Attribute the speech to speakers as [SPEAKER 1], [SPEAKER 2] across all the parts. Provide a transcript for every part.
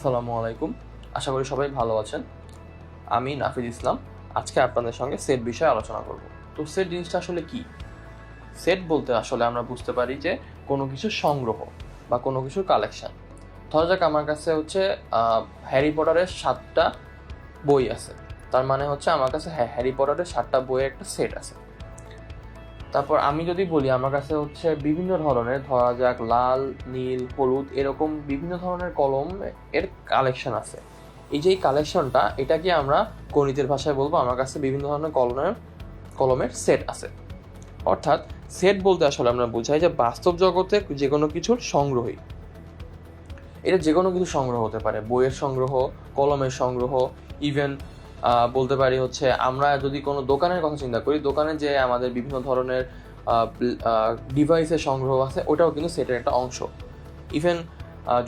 [SPEAKER 1] আসসালামু আলাইকুম। আশা করি সবাই ভালো আছেন। আমি নাফিজ ইসলাম। আজকে আপনাদের সঙ্গে সেট বিষয়ে আলোচনা করব। তো সেট জিনিসটা আসলে কি? সেট বলতে আসলে আমরা বুঝতে পারি যে কোনো কিছুর সংগ্রহ বা কোনো কিছুর কালেকশন। ধরা যাক আমার কাছে হ্যারি পটারের 7টা বই আছে। তার মানে হচ্ছে আমার কাছে হ্যারি পটারের 7টা বইয়ের একটা সেট আছে। তারপর আমি যদি বলি আমার কাছে বিভিন্ন ধরনের, ধরা যাক লাল, নীল, হলুদ এরকম বিভিন্ন ধরনের কলম এর কালেকশন আছে। এই যে কালেকশনটা, এটাকে আমরা গণিতের ভাষায় বলবো আমার কাছে বিভিন্ন ধরনের কলমের সেট আছে। অর্থাৎ সেট বলতে আসলে আমরা বোঝাই যে বাস্তব জগতে যে কোনো কিছুর সংগ্রহই। এটা যে কোনো কিছু সংগ্রহ হতে পারে, বইয়ের সংগ্রহ, কলমের সংগ্রহ, ইভেন বলতে পারি আমরা যদি কোনো দোকানের কথা চিন্তা করি, দোকানে যে আমাদের বিভিন্ন ধরনের ডিভাইসের সংগ্রহ আছে, ওটাও কিন্তু সেটের একটা অংশ। ইভেন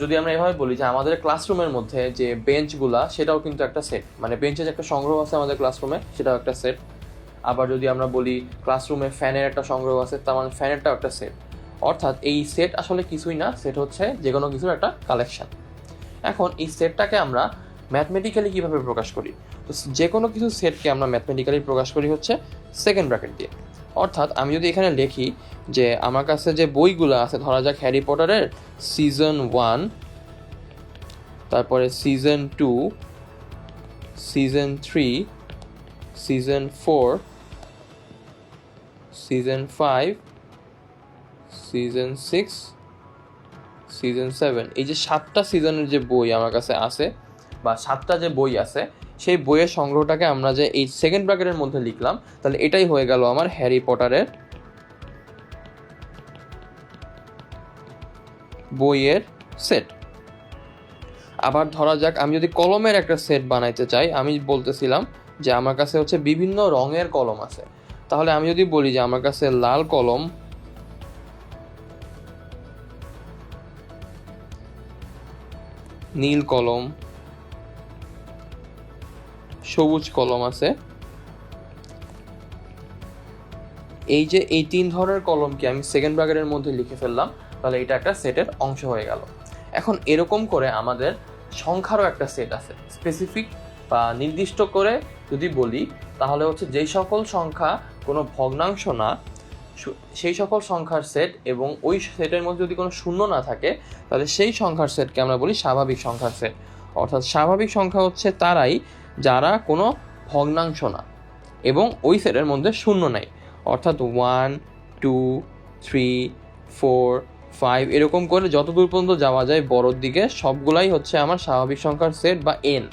[SPEAKER 1] যদি আমরা এভাবে বলি যে আমাদের ক্লাসরুমের মধ্যে যে বেঞ্চগুলা, সেটাও কিন্তু একটা সেট, মানে বেঞ্চের যে একটা সংগ্রহ আছে আমাদের ক্লাসরুমে, সেটাও একটা সেট। আবার যদি আমরা বলি ক্লাসরুমে ফ্যানের একটা সংগ্রহ আছে, তার মানে ফ্যানেরটাও একটা সেট। অর্থাৎ এই সেট আসলে কিছুই না, সেট হচ্ছে যে কোনো কিছুর একটা কালেকশন। এখন এই সেটটাকে আমরা ম্যাথমেটিক্যালি কীভাবে প্রকাশ করি? তো যে কোনো কিছু সেটকে আমরা ম্যাথমেটিক্যালি প্রকাশ করি সেকেন্ড ব্র্যাকেট দিয়ে। অর্থাৎ আমি যদি এখানে লিখি যে আমার কাছে যে বইগুলো আছে, ধরা যাক হ্যারি পটারের সিজন 1, তারপরে season 2, season 3, season 4, season 5, season 6, season 7, এই যে 7টা সিজনের যে বই আমার কাছে আছে বা 7টা যে বই আছে, সেই বইয়ের সংগ্রহটাকে আমরা যে এই সেকেন্ড ব্র্যাকেটের মধ্যে লিখলাম, তাহলে এটাই হয়ে গেল আমার হ্যারি পটারের বইয়ের সেট। আবার ধরা যাক আমি যদি কলমের একটা সেট বানাইতে চাই, আমি বলতেছিলাম যে আমার কাছে বিভিন্ন রঙের কলম আছে। তাহলে আমি যদি বলি যে আমার কাছে লাল কলম, নীল কলম, সবুজ কলম আছে, এই যে এই 3 ধরনের কলমকে আমি সেকেন্ড ব্র্যাকেটের মধ্যে লিখে ফেললাম, তাহলে এটা একটা সেটের অংশ হয়ে গেল। এখন এরকম করে আমাদের সংখ্যারও একটা সেট আছে। স্পেসিফিক বা নির্দিষ্ট করে যদি বলি, তাহলে যেই সকল সংখ্যা কোনো ভগ্নাংশ না, সেই সকল সংখ্যার সেট, এবং ওই সেটের মধ্যে যদি কোনো শূন্য না থাকে, তাহলে সেই সংখ্যার সেটকে আমরা বলি স্বাভাবিক সংখ্যার সেট। অর্থাৎ স্বাভাবিক সংখ্যা তারাই যারা কোনো ভগ্নাংশ না এবং ওই সেটের মধ্যে শূন্য নেই। অর্থাৎ 1, 2, 3, 4, 5 এরকম করে যত দূর পর্যন্ত যাওয়া যায় বড়র দিকে, সবগুলাই আমার স্বাভাবিক সংখ্যার সেট বা এন।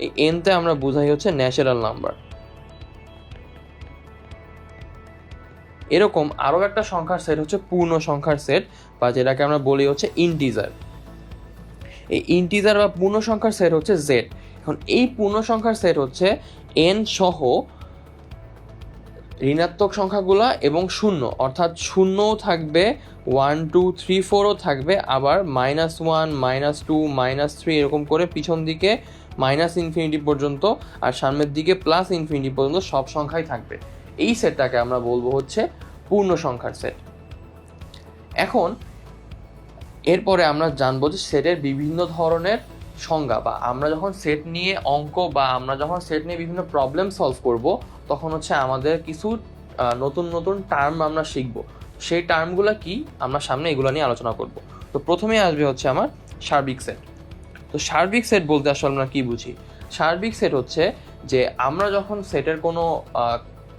[SPEAKER 1] এই এনতে আমরা বুঝাই ন্যাচারাল নাম্বার। এরকম আরও একটা সংখ্যার সেট পূর্ণ সংখ্যার সেট, বা যেটাকে আমরা বলি ইন্টিজার। এই ইন্টিজার বা পূর্ণ সংখ্যার সেট জেড। এখন এই পূর্ণ সংখ্যার সেট এন সহ ঋণাত্মক সংখ্যাগুলা এবং শূন্য, অর্থাৎ শূন্যও থাকবে, 1, 2, 3, 4ও থাকবে, আবার -1, -2, -3 এরকম করে পিছন দিকে -ইনফিনিটি পর্যন্ত আর সামনের দিকে +ইনফিনিটি পর্যন্ত সব সংখ্যাই থাকবে। এই সেটটাকে আমরা বলবো পূর্ণ সংখ্যার সেট। এখন এরপরে আমরা জানবো যে সেটের বিভিন্ন ধরনের সংজ্ঞা, বা আমরা যখন সেট নিয়ে অঙ্ক বা আমরা যখন সেট নিয়ে বিভিন্ন প্রবলেম সলভ করব, তখন আমাদের কিছু নতুন নতুন টার্ম আমরা শিখব। সেই টার্মগুলো কি, আমরা সামনে এগুলো নিয়ে আলোচনা করব। তো প্রথমেই আসবে আমার সার্বিক সেট। তো সার্বিক সেট বলতে আসলে আমরা কি বুঝি? সার্বিক সেট যে আমরা যখন সেটের কোনো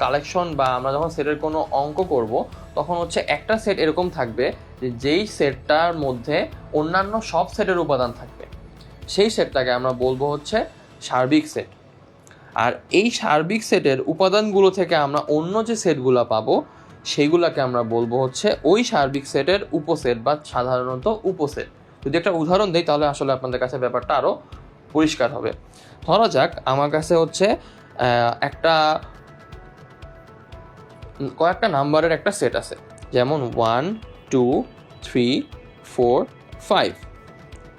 [SPEAKER 1] কালেকশন বা আমরা যখন সেটের কোনো অঙ্ক করব, তখন একটা সেট এরকম থাকবে যে যেই সেটটার মধ্যে অন্যান্য সব সেটের উপাদান থাকবে, সেই সেটটাকে আমরা বলবো সার্বিক সেট। আর এই সার্বিক সেটের উপাদানগুলো থেকে আমরা অন্য যে সেটগুলো পাবো, সেইগুলোকে আমরা বলবো ওই সার্বিক সেটের উপসেট বা সাধারণত উপসেট। যদি একটা উদাহরণ দিই, তাহলে আসলে আপনাদের কাছে ব্যাপারটা আরও পরিষ্কার হবে। ধরা যাক আমার কাছে কয়েকটা নাম্বারের একটা সেট আছে, যেমন 1, 2, 3, 4, 5।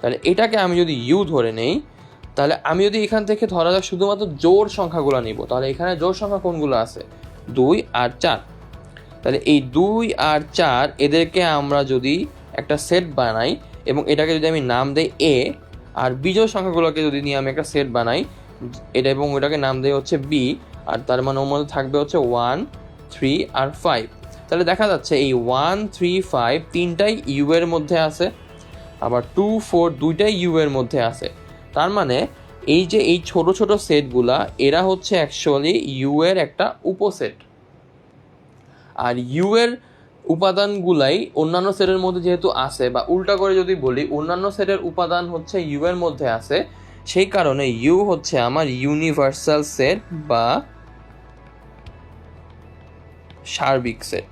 [SPEAKER 1] তাহলে এটাকে আমি যদি ইউ ধরে নেই, তাহলে আমি যদি এখান থেকে ধরা যাক শুধুমাত্র জোড় সংখ্যাগুলো নিব, তাহলে এখানে জোড় সংখ্যা কোনগুলো আছে? 2 আর 4। তাহলে এই 2 আর 4 এদেরকে আমরা যদি একটা সেট বানাই এবং এটাকে যদি আমি নাম দেই এ, আর বিজোড় সংখ্যাগুলোকে যদি নিয়ে আমি একটা সেট বানাই, এটা এবং ওটাকে নাম দেয় হচ্ছে বি, আর তার মানে ওর মধ্যে থাকবে হচ্ছে 1, 3 আর 5। তাহলে দেখা যাচ্ছে এই 1, 3, 5 তিনটাই ইউ এর মধ্যে আছে, আবার 2, 4 দুইটাই ইউ এর মধ্যে আছে। তার মানে এই যে এই ছোট ছোট সেটগুলা এরা হচ্ছে অ্যাকচুয়ালি ইউ এর একটা উপসেট। আর ইউ এর উপাদানগুলাই অন্যান্য সেটের মধ্যে যেহেতু আছে, বা উল্টা করে যদি বলি অন্যান্য সেটের উপাদান হচ্ছে ইউ এর মধ্যে আছে, সেই কারণে ইউ হচ্ছে আমার ইউনিভার্সাল সেট বা সার্বিক সেট।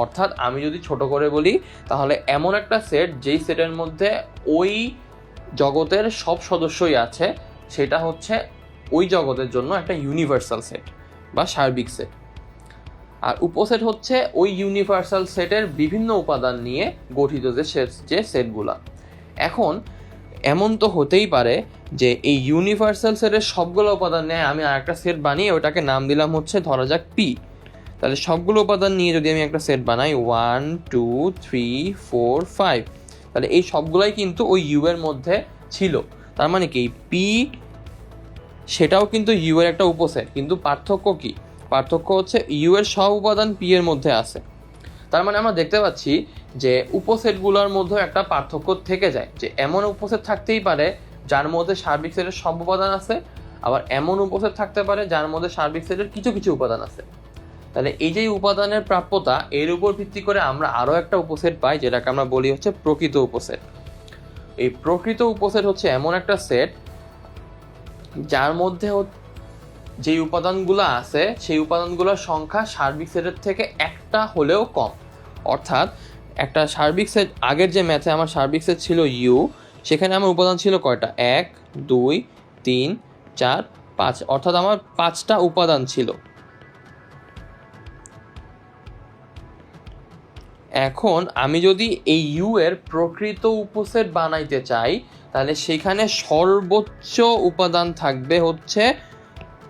[SPEAKER 1] অর্থাৎ আমি যদি ছোট করে বলি তাহলে এমন একটা সেট যেই সেটের মধ্যে ওই জগতের সব সদস্যই আছে, সেটা হচ্ছে ওই জগতের জন্য একটা ইউনিভার্সাল সেট বা সার্বিক সেট। আর উপসেট হচ্ছে ওই ইউনিভার্সাল সেটের বিভিন্ন উপাদান নিয়ে গঠিত যে সেটগুলা। এখন এমন তো হতেই পারে যে এই ইউনিভার্সাল সেটের সবগুলো উপাদান নিয়ে আমি আরেকটা সেট বানিয়ে ওটাকে নাম দিলাম হচ্ছে ধরা যাক পি। তাহলে সবগুলো উপাদান নিয়ে যদি আমি একটা সেট বানাই 1, 2, 3, 4, 5, তাহলে এই সবগুলাই কিন্তু ওই ইউ এর মধ্যে ছিল। তার মানে কি পি সেটাও কিন্তু ইউ এর একটা উপসেট, কিন্তু পার্থক্য কি? পার্থক্য হচ্ছে ইউ এর সব উপাদান পি এর মধ্যে আছে। তার মানে আমরা দেখতে পাচ্ছি যে উপসেটগুলোর মধ্যে একটা পার্থক্য থেকে যায়, যে এমন উপসেট থাকতেই পারে যার মধ্যে সার্বিক সেটের সব উপাদান আছে, আবার এমন উপসেট থাকতে পারে যার মধ্যে সার্বিক সেটের কিছু কিছু উপাদান আছে। তাহলে এই যে উপাদানের প্রাপ্যতা, এর উপর ভিত্তি করে আমরা আরও একটা উপসেট পাই, যেটাকে আমরা বলি হচ্ছে প্রকৃত উপসেট। এই প্রকৃত উপসেট হচ্ছে এমন একটা সেট যার মধ্যে যে উপাদানগুলো আছে সেই উপাদানগুলোর সংখ্যা সার্বিক সেটের থেকে একটা হলেও কম। অর্থাৎ একটা সার্বিক সেট, আগের যে ম্যাথে আমার সার্বিক সেট ছিল ইউ, সেখানে আমার উপাদান ছিল কয়টা? 1, 2, 3, 4, 5, অর্থাৎ আমার 5টা উপাদান ছিল। এখন আমি যদি এই ইউ এর প্রকৃত উপসেট বানাইতে চাই, তাহলে সেখানে সর্বোচ্চ উপাদান থাকবে হচ্ছে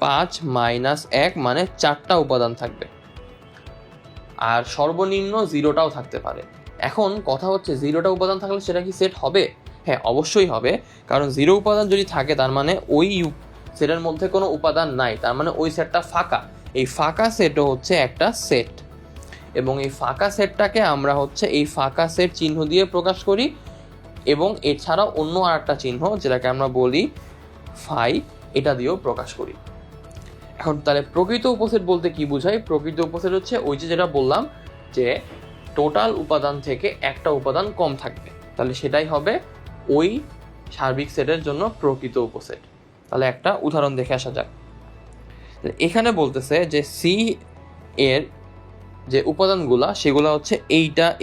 [SPEAKER 1] 5 - 1, মানে 4টা উপাদান থাকবে, আর সর্বনিম্ন 0টাও থাকতে পারে। এখন কথা হচ্ছে 0টা উপাদান থাকলে সেটা কি সেট হবে? হ্যাঁ, অবশ্যই হবে, কারণ 0 উপাদান যদি থাকে তার মানে ওই সেটের মধ্যে কোনো উপাদান নাই, তার মানে ওই সেটটা ফাঁকা। এই ফাঁকা সেটও হচ্ছে একটা সেট, এবং এই ফাঁকা সেটটাকে আমরা হচ্ছে এই ফাঁকা সেট চিহ্ন দিয়ে প্রকাশ করি, এবং এছাড়াও অন্য আরেকটা চিহ্ন যেটাকে আমরা বলি ফাই, এটা দিয়েও প্রকাশ করি। এখন তাহলে প্রকৃত উপসেট বলতে কি বোঝায়? প্রকৃত উপসেট হচ্ছে ওই যেটা বললাম যে টোটাল উপাদান থেকে একটা উপাদান কম থাকবে, তাহলে সেটাই হবে ওই সার্বিক সেটের জন্য প্রকৃত উপসেট। তাহলে একটা উদাহরণ দেখে আসা যাক। এখানে বলতেছে যে সি এর যে উপাদানগুলা সেগুলো হচ্ছে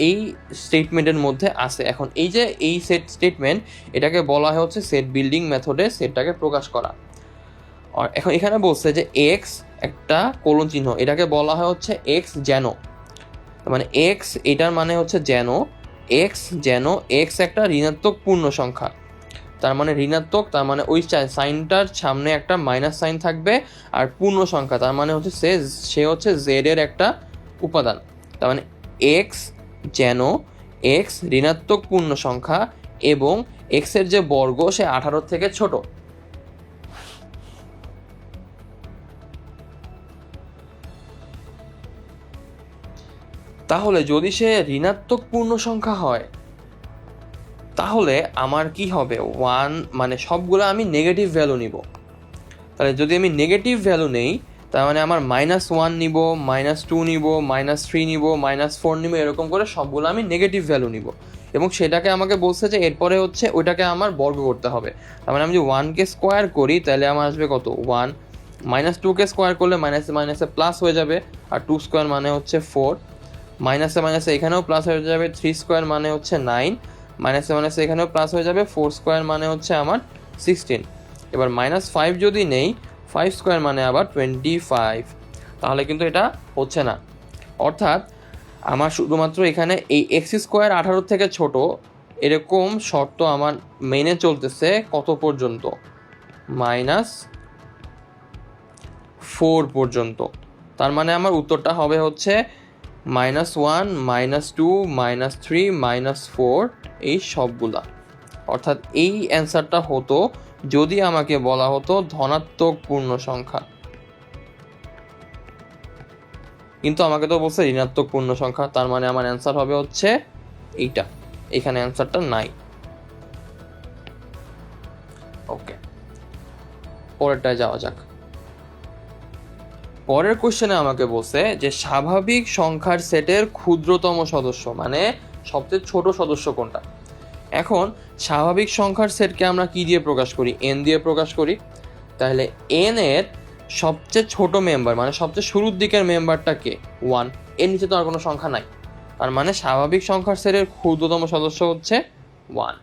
[SPEAKER 1] এই স্টেটমেন্টের মধ্যে আছে। এখন এই যে এই সেট স্টেটমেন্ট, এটাকে বলা হয় হচ্ছে সেট বিল্ডিং মেথডে সেটটাকে প্রকাশ করা। আর এখন এখানে বলছে যে এক্স একটা কোলন চিহ্ন, এটাকে বলা হয় হচ্ছে এক্স যেন, মানে এক্স এটার মানে হচ্ছে যেন, এক্স যেন এক্স একটা ঋণাত্মক পূর্ণ সংখ্যা। তার মানে ঋণাত্মক, তার মানে ওই সাইনটার সামনে একটা মাইনাস সাইন থাকবে, আর পূর্ণ সংখ্যা তার মানে হচ্ছে সে হচ্ছে জেড এর একটা উপাদান। তার মানে এক্স যেন এক্স ঋণাত্মক পূর্ণ সংখ্যা এবং এক্স এর যে বর্গ সে 18 থেকে ছোট। তাহলে যদি সে ঋণাত্মক পূর্ণ সংখ্যা হয় তাহলে আমার কি হবে? 1, মানে সবগুলো আমি নেগেটিভ ভ্যালু নিব। তাহলে যদি আমি নেগেটিভ ভ্যালু নেই, তার মানে আমার -1 নিব, -2 নিব, -3 নিব, -4 নিব, এরকম করে সবগুলো আমি নেগেটিভ ভ্যালু নিব, এবং সেটাকে আমাকে বলছে যে এরপরে হচ্ছে ওইটাকে আমার বর্গ করতে হবে। তার মানে আমি যদি 1কে স্কোয়ার করি তাহলে আমার আসবে কত? 1, -2কে স্কোয়ার করলে মাইনাসে মাইনাসে প্লাস হয়ে যাবে, আর 2 স্কোয়ার মানে হচ্ছে 4, মাইনাসে মাইনাসে এখানেও প্লাস হয়ে যাবে, 3 স্কোয়ার মানে হচ্ছে 9, মাইনাসে মাইনাসে এখানেও প্লাস হয়ে যাবে, 4 স্কোয়ার মানে হচ্ছে আমার 16। এবার -5 যদি নেই, 5 স্কোয়ার মানে আবার 25, তাহলে কিন্তু এটা হচ্ছে না। অর্থাৎ আমার শুধুমাত্র এখানে এই এক্স স্কোয়ার 18 থেকে ছোট এরকম শর্ত আমার মেনে চলতেছে কত পর্যন্ত? -4 পর্যন্ত। তার মানে আমার উত্তরটা হবে হচ্ছে -1 -2 -3 -4 এই সবগুলা। অর্থাৎ এই অ্যান্সারটা হতো যদি আমাকে বলা হতো ধনাত্মক পূর্ণ সংখ্যা, কিন্তু আমাকে তো বলছে ঋণাত্মক পূর্ণ সংখ্যা, তার মানে আমার অ্যান্সার হবে হচ্ছে এইটা, এখানে অ্যান্সারটা নাই। ওকে, পরেরটায় যাওয়া যাক। পরের কোশ্চেনে আমাকে বলছে যে স্বাভাবিক সংখ্যার সেটের ক্ষুদ্রতম সদস্য, মানে সবচেয়ে ছোট সদস্য কোনটা। এখন স্বাভাবিক সংখ্যার সেটকে আমরা কি দিয়ে প্রকাশ করি? এন দিয়ে প্রকাশ করি। তাহলে এন এর সবচেয়ে ছোট মেম্বার, মানে সবচেয়ে শুরুর দিকের মেম্বারটা কে? 1। এর নিচে তো আর কোনো সংখ্যা নাই, তার মানে স্বাভাবিক সংখ্যার সেটের ক্ষুদ্রতম সদস্য হচ্ছে 1।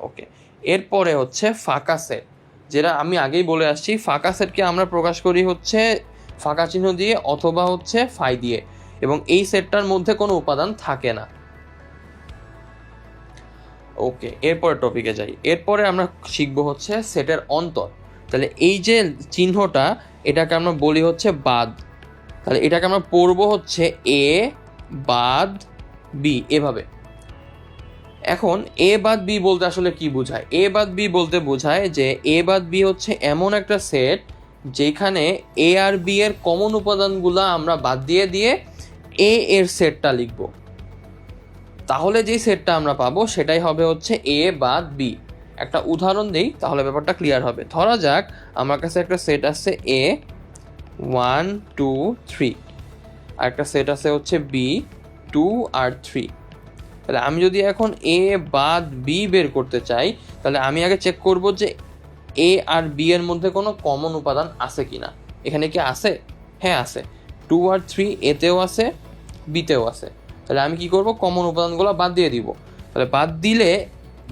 [SPEAKER 1] ওকে, এরপরে হচ্ছে ফাঁকা সেট, যেটা আমি আগেই বলে আসছি। ফাঁকা সেটকে আমরা প্রকাশ করি হচ্ছে ফাঁকা চিহ্ন দিয়ে অথবা হচ্ছে ফাই দিয়ে, এবং এই সেটটার মধ্যে কোনো উপাদান থাকে না। ওকে, এরপরে টপিকে যাই। এরপরে আমরা শিখবো হচ্ছে সেটের অন্তর। তাহলে এই যে চিহ্নটা, এটাকে আমরা বলি হচ্ছে বাদ। তাহলে এটাকে আমরা পড়বো হচ্ছে এ বাদ বি, এভাবে। এখন এ বাদ বি বলতে আসলে কি বোঝায়? এ বাদ বি বলতে বোঝায় যে এ বাদ বি হচ্ছে এমন একটা সেট যেখানে এ আর বি এর কমন উপাদানগুলো আমরা বাদ দিয়ে দিয়ে এ এর সেটটা লিখব। তাহলে যে সেটটা আমরা পাবো সেটাই হবে হচ্ছে এ বাদ বি। একটা উদাহরণ দেই, তাহলে ব্যাপারটা ক্লিয়ার হবে। ধরা যাক আমার কাছে একটা সেট আছে এ 1 2 3, আর একটা সেট আছে হচ্ছে বি 2 আর 3। তাহলে আমি যদি এখন এ বাদ বি বের করতে চাই, তাহলে আমি আগে চেক করব যে এ আর বি এর মধ্যে কোনো কমন উপাদান আছে কিনা। এখানে কি আছে? হ্যাঁ আছে, 2 আর 3 এতেও আছে, বিতেও আছে। তাহলে আমি কি করব? কমন উপাদানগুলো বাদ দিয়ে দিব। তাহলে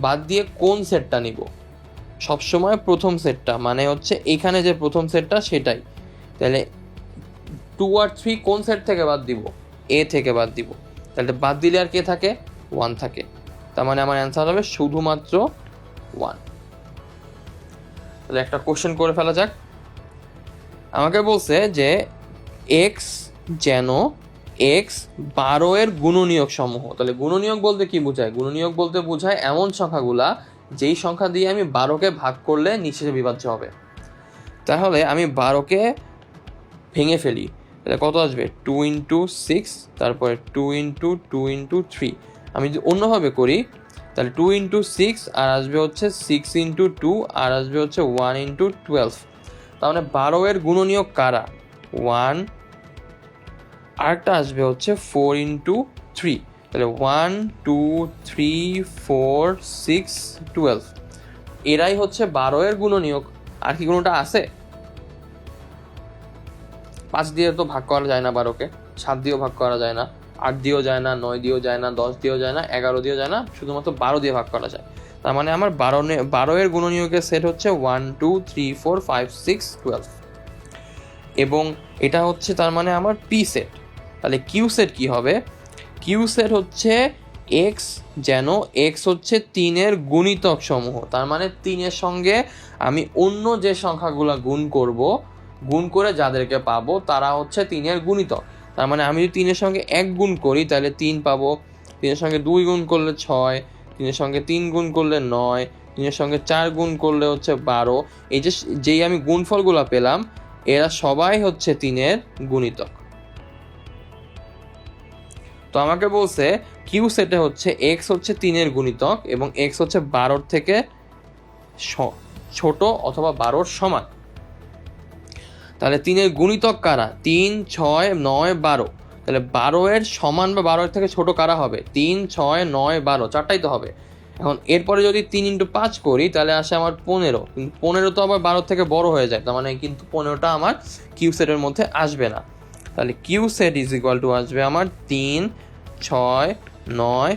[SPEAKER 1] বাদ দিয়ে কোন সেটটা নিব? সবসময় প্রথম সেটটা, মানে হচ্ছে এখানে যে প্রথম সেটটা সেটাই। তাহলে 2 আর 3 কোন সেট থেকে বাদ দিব? এ থেকে বাদ দিব। তাহলে বাদ দিলে আর কে থাকে? 1 থাকে। তার মানে আমার অ্যান্সার হবে শুধুমাত্র 1। তাহলে একটা কোশ্চেন করে ফেলা যাক। আমাকে বলছে যে এক্স যেন এক্স 12 এর গুণনীয়ক সমূহ। তাহলে গুণনীয়ক বলতে কি বোঝায়? গুণনীয়ক বলতে বোঝায় এমন সংখ্যাগুলা যেই সংখ্যা দিয়ে আমি 12কে ভাগ করলে নিঃশেষে বিভাজ্য হবে। তাহলে আমি 12কে ভেঙে ফেলি, তাহলে কত আসবে? 2 × 6, তারপরে 2 × 2 × 3। আমি যদি অন্যভাবে করি, তাহলে 2 × 6 আর আসবে হচ্ছে 6 × 2 আর আসবে হচ্ছে 1 × 12। তার মানে 12 এর গুণনীয়ক কারা? 1, আরেকটা আসবে হচ্ছে 4 × 3। তাহলে 1 2 3 4 6 12, এরাই হচ্ছে 12 এর গুণনীয়ক। আর কি কোনোটা আছে? 5 দিয়ে তো ভাগ করা যায় না 12কে, 7 দিয়েও ভাগ করা যায় না, 8 দিয়েও যায় না, 9 দিয়েও যায় না, 10 দিয়েও যায় না, 11 দিয়েও যায় না, শুধুমাত্র 12 দিয়ে ভাগ করা যায়। তার মানে আমার 12 এর গুণনীয়কের সেট হচ্ছে 1 2 3 4 5 6 12, এবং এটা হচ্ছে তার মানে আমার পি সেট। তাহলে কিউ সেট কি হবে? কিউ সেট হচ্ছে এক্স যেন এক্স হচ্ছে 3 এর গুণিতক সমূহ। তার মানে 3 এর সঙ্গে আমি অন্য যে সংখ্যাগুলো গুণ করে যাদেরকে পাবো তারা হচ্ছে 3 এর গুণিতক। তার মানে আমি যদি 3 এর সঙ্গে 1 গুণ করি তাহলে 3 পাবো, 3 এর সঙ্গে 2 গুণ করলে 6, 3 এর সঙ্গে 3 গুণ করলে 9, 3 এর সঙ্গে 4 গুণ করলে হচ্ছে 12। এই যেই আমি গুণফলগুলো পেলাম এরা সবাই হচ্ছে 3 এর গুণিতক। তো আমাকে বলছে কিউ সেটে হচ্ছে এক্স হচ্ছে 3 এর গুণিতক এবং এক্স হচ্ছে 12 থেকে ছোট অথবা 12 সমান। তাহলে 3 এর গুণিতক কারা? 3 6 9 12। তাহলে 12 এর সমান বা 12 এর থেকে ছোট কারা হবে? 3 6 9 12, চারটাই তো হবে। এখন এরপরে যদি 3 × 5 করি তাহলে আসে আমার 15, কিন্তু 15 তো আবার 12 থেকে বড় হয়ে যায়, তার মানে কিন্তু 15টা আমার কিউ সেটের মধ্যে আসবে না। তাহলে Q set is equal to আসবে আমার 3 6 9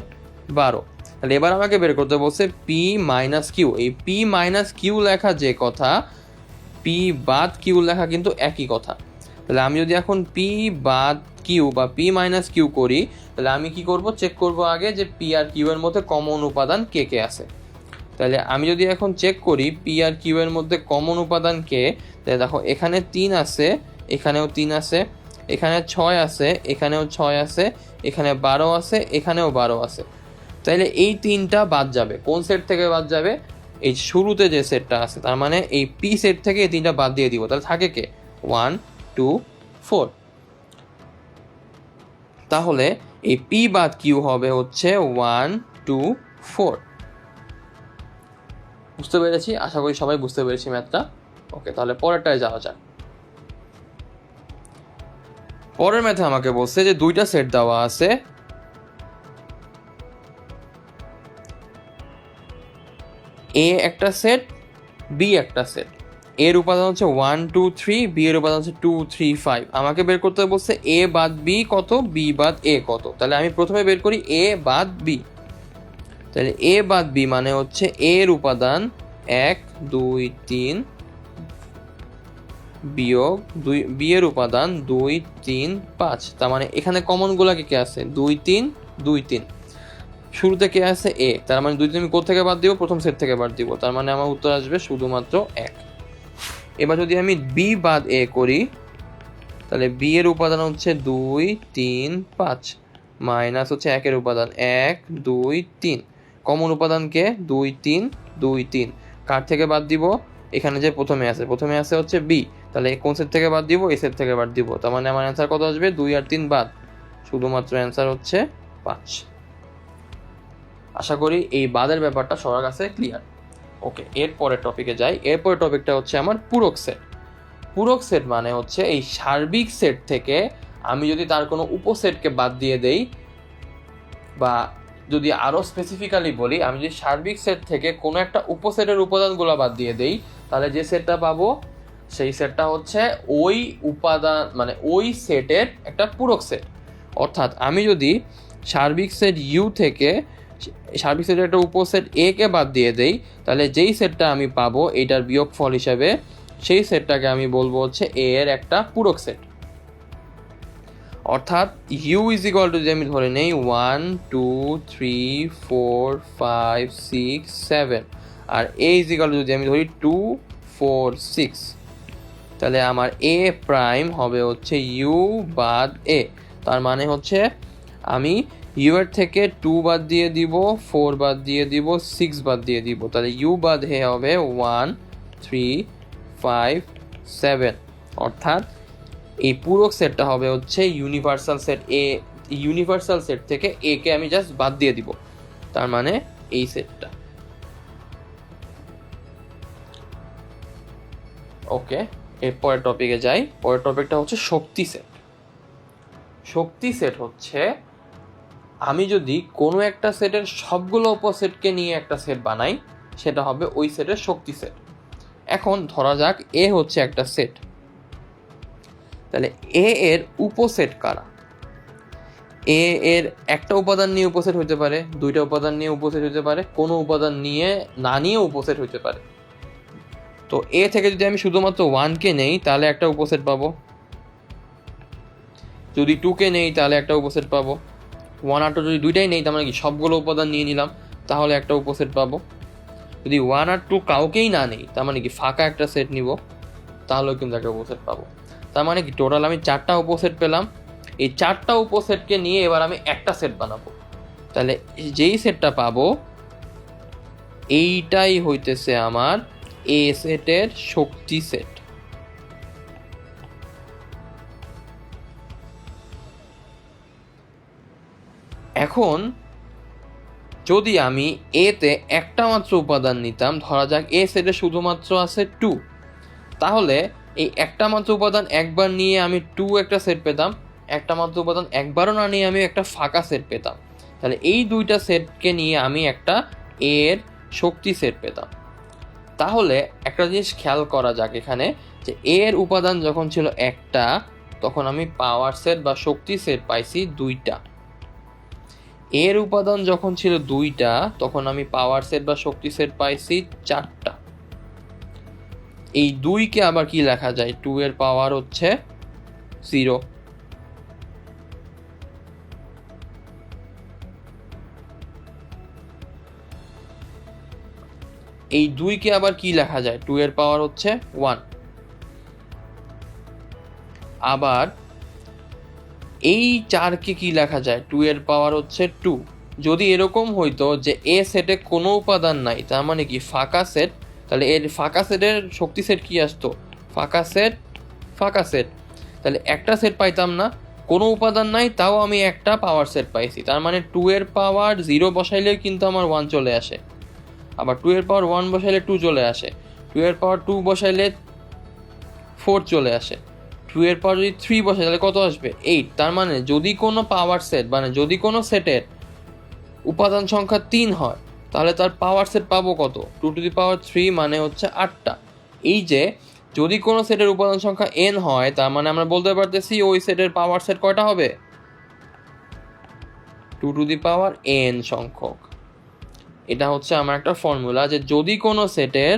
[SPEAKER 1] 12। তাহলে এবার আমাকে বের করতে বলছে পি মাইনাস কিউ। এই পি মাইনাস কিউ লেখা যে কথা, পি বাদ কিউ লেখা কিন্তু একই কথা। তাহলে আমি যদি এখন পি বাদ কিউ বা পি মাইনাস কিউ করি, তাহলে আমি কি করব? চেক করব আগে যে পি আর কিউ এর মধ্যে কমন উপাদান কে কে আছে। তাহলে আমি যদি এখন চেক করি পি আর কিউ এর মধ্যে কমন উপাদান কে, তাহলে দেখো এখানে 3 আছে, এখানেও 3 আছে, এখানে 6 আছে, এখানেও 6 আছে, এখানে 12 আছে, এখানেও 12 আছে। তাইলে এই 3টা বাদ যাবে। কোন সেট থেকে বাদ যাবে? এই শুরুতে যে সেটটা আছে, তার মানে এই পি সেট থেকে এই 3টা বাদ দিয়ে দিব। তাহলে থাকে কে? 1 2 4। তাহলে এই পি বাদ কিউ হবে হচ্ছে 1 2 4। বুঝতে পেরেছি? আশা করি সবাই বুঝতে পেরেছি ম্যাথটা। ওকে, তাহলে পরেরটায় যাওয়া যাক। পরের ম্যাথে আমাকে বলছে যে 2টা সেট দেওয়া আছে, এ একটা সেট, বি একটা সেট। এর উপাদান হচ্ছে 1 2 3, বি এর উপাদান হচ্ছে 2 3 5। আমাকে বের করতে বলছে এ বাদ বি কত, বি বাদ এ কত। তাহলে আমি প্রথমে বের করি এ বাদ বি। তাহলে এ বাদ বি মানে হচ্ছে এর উপাদান 1 2 3 বিয়োগ 2, বি এর উপাদান 2 3 5। তার মানে এখানে কমন গুলা কে আছে? 2 3 2 3। শুরুতে কে আছে? এ। তার মানে 2 3 আমি কোথা থেকে বাদ দিব? প্রথম সেট থেকে বাদ দিব। তার মানে আমার উত্তর আসবে শুধুমাত্র 1। এবার যদি আমি বি বাদ এ করি, তাহলে বি এর উপাদান হচ্ছে 2 3 5 মাইনাস হচ্ছে 1 এর উপাদান 1 2 3। কমন উপাদান কে? 2 3 2 3। কার থেকে বাদ দিব? এখানে যে প্রথমে আছে হচ্ছে বি। তাহলে কোন সেট থেকে বাদ দিব? এই সেট থেকে বাদ দিব। তার মানে আমার অ্যান্সার কত আসবে? 2 আর 3 বাদ, শুধুমাত্র অ্যান্সার হচ্ছে 5। আশা করি এই বাদের ব্যাপারটা সবার কাছে ক্লিয়ার। ওকে, এরপরের টপিকে যাই। এরপরের টপিকটা হচ্ছে আমার পূরক সেট। পূরক সেট মানে হচ্ছে এই সার্বিক সেট থেকে আমি যদি তার কোনো উপসেটকে বাদ দিয়ে দেই, বা যদি আরও স্পেসিফিক্যালি বলি, আমি যদি সার্বিক সেট থেকে কোনো একটা উপসেটের উপাদানগুলো বাদ দিয়ে দেই, তাহলে যে সেটটা পাবো সেই সেটটা হচ্ছে ওই উপাদান, মানে ওই সেটের একটা পূরক সেট। অর্থাৎ আমি যদি সার্বিক সেট ইউ থেকে সার্বিক সেটের একটা উপসেট এ কে বাদ দিয়ে দেই, তাহলে যেই সেটটা আমি পাবো এটার বিয়োগফল হিসাবে, সেই সেটটাকে আমি বলবো হচ্ছে এ এর একটা পূরক সেট। অর্থাৎ ইউ ইজ ইকুয়াল টু, যদি আমি ধরে নেই 1 2 3 4 5 6 7, আর এ ইজ ইকুয়াল টু যদি আমি ধরি 2 4 6, তাহলে আমার এ প্রাইম হবে হচ্ছে ইউ বাদ এ। তার মানে হচ্ছে আমি ইউ এর থেকে 2 বাদ দিয়ে দিব, 4 বাদ দিয়ে দিব, 6 বাদ দিয়ে দিব। তাহলে ইউ বাদ এ হবে 1 3 5 7। অর্থাৎ এই পূরক সেটটা হবে হচ্ছে ইউনিভার্সাল সেট এ। ইউনিভার্সাল সেট থেকে এ কে আমি জাস্ট বাদ দিয়ে দিব, তার মানে এই সেটটা। ওকে, এরপরের টপিকে যাই। পরের টপিকটা হচ্ছে শক্তি সেট। শক্তি সেট হচ্ছে আমি যদি কোনো একটা সেটের সবগুলো উপসেটকে নিয়ে একটা সেট বানাই, সেটা হবে ওই সেটের শক্তি সেট। এখন ধরা যাক এ হচ্ছে একটা সেট, তাহলে এ এর উপসেট কারা? এ এর একটা উপাদান নিয়ে উপসেট হতে পারে, 2টা উপাদান নিয়ে উপসেট হতে পারে, কোনো উপাদান নিয়ে না নিয়ে উপসেট হতে পারে। তো এ থেকে যদি আমি শুধুমাত্র 1 কে নেই তাহলে একটা উপসেট পাবো, যদি 2 কে নেই তাহলে একটা উপসেট পাবো, 1 আর 2 যদি দুইটাই নেই তার মানে কি সবগুলো উপাদান নিয়ে নিলাম, তাহলে একটা উপসেট পাবো। যদি 1 আর 2 কাউকেই না নেই, তার মানে কি ফাঁকা একটা সেট নিব, তাহলেও কিন্তু একটা উপসেট পাবো। তার মানে কি টোটাল আমি 4টা উপসেট পেলাম। এই 4টা উপসেটকে নিয়ে এবার আমি একটা সেট বানাবো। তাহলে যেই সেটটা পাবো এইটাই হইতেছে আমার এ সেটের শক্তি সেট। এখন যদি আমি এতে একটা মাত্র উপাদান নিতাম, ধরা যাক এ সেটে শুধুমাত্র আছে 2, তাহলে এই একটা মাত্র উপাদান একবার নিয়ে আমি 2 একটা সেট পেতাম, একটা মাত্র উপাদান একবারও না নিয়ে আমি একটা ফাঁকা সেট পেতাম। তাহলে এই দুইটা সেটকে নিয়ে আমি একটা এর শক্তি সেট পেতাম। তাহলে একটা জিনিস খেয়াল করা যাক এখানে, যে এর উপাদান যখন ছিল একটা, তখন আমি পাওয়ার সেট বা শক্তি সেট পাইছি 2টা। এর উপাদান যখন ছিল 2টা, তখন আমি পাওয়ার সেট বা শক্তি সেট পাইছি 4টা। এই 2কে আবার কি লেখা যায়? 2 এর পাওয়ার হচ্ছে 0। এই 2কে আবার কি লেখা যায়? 2 এর পাওয়ার হচ্ছে 1। আবার এই 4কে কি লেখা যায়, 2 এর পাওয়ার হচ্ছে 2। যদি এরকম হইতো যে এ সেটে কোনো উপাদান নাই, তার মানে কি ফাঁকা সেট, তাহলে এর ফাঁকা সেটের শক্তি সেট কি আসতো, ফাঁকা সেট ফাঁকা সেট। তাহলে একটা সেট পাইতাম না, কোনো উপাদান নাই, তাও আমি একটা পাওয়ার সেট পাইছি। তার মানে 2 এর পাওয়ার 0 বসাইলেও কিন্তু আমার 1 চলে আসে, আবার 2 এর পাওয়ার 1 বসাইলে 2 চলে আসে, 2 এর পাওয়ার 2 বসাইলে 4 চলে আসে, 2 এর পাওয়ার যদি 3 বসাই তাহলে কত আসবে, 8। তার মানে যদি কোনো পাওয়ার সেট, মানে যদি কোনো সেটের উপাদান সংখ্যা 3 হয়, তাহলে তার পাওয়ার সেট পাবো কত, 2⁻3, মানে হচ্ছে 8টা। এই যে যদি কোনো সেটের উপাদান সংখ্যা n হয়, তার মানে আমরা বলতে পারতেছি ওই সেটের পাওয়ার সেট কয়টা হবে, 2n সংখ্যক। এটা হচ্ছে আমার একটা ফর্মুলা, যে যদি কোনো সেটের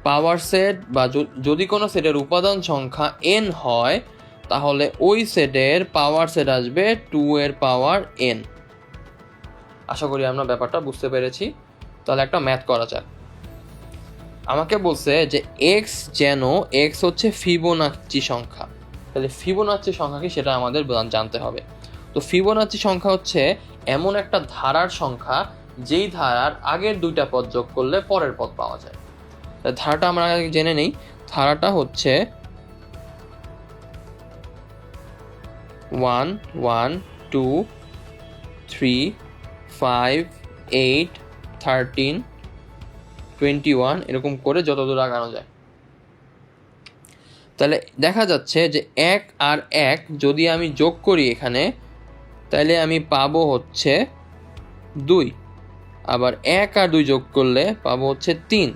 [SPEAKER 1] পাওয়ার সেট বা যদি কোনো সেটের উপাদান সংখ্যা n হয়, তাহলে ওই সেটের পাওয়ার সেট আসবে 2 এর পাওয়ার n। আশা করি আমরা ব্যাপারটা বুঝতে পেরেছি। তাহলে একটা ম্যাথ করা যাক। আমাকে বলছে যে এক্স যেন এক্স হচ্ছে ফিবোনাচ্চি সংখ্যা। তাহলে ফিবোনাচ্চি সংখ্যা কি সেটা আমাদের জানতে হবে। তো ফিবোনাচ্চি সংখ্যা হচ্ছে এমন একটা ধারার সংখ্যা যেই ধারার আগের দুইটা পদ যোগ করলে পরের পদ পাওয়া যায়। ধারাটা আমরা আগে জেনে নেই। ধারাটা হচ্ছে 1 1 2 3 5 8 13 21 এরকম করে যতদূর আগানো যায়। তাহলে দেখা যাচ্ছে যে 1 আর 1 যদি আমি যোগ করি এখানে, তাহলে আমি পাবো হচ্ছে 2। আবার 1 আর 2 যোগ করলে পাবো হচ্ছে 3।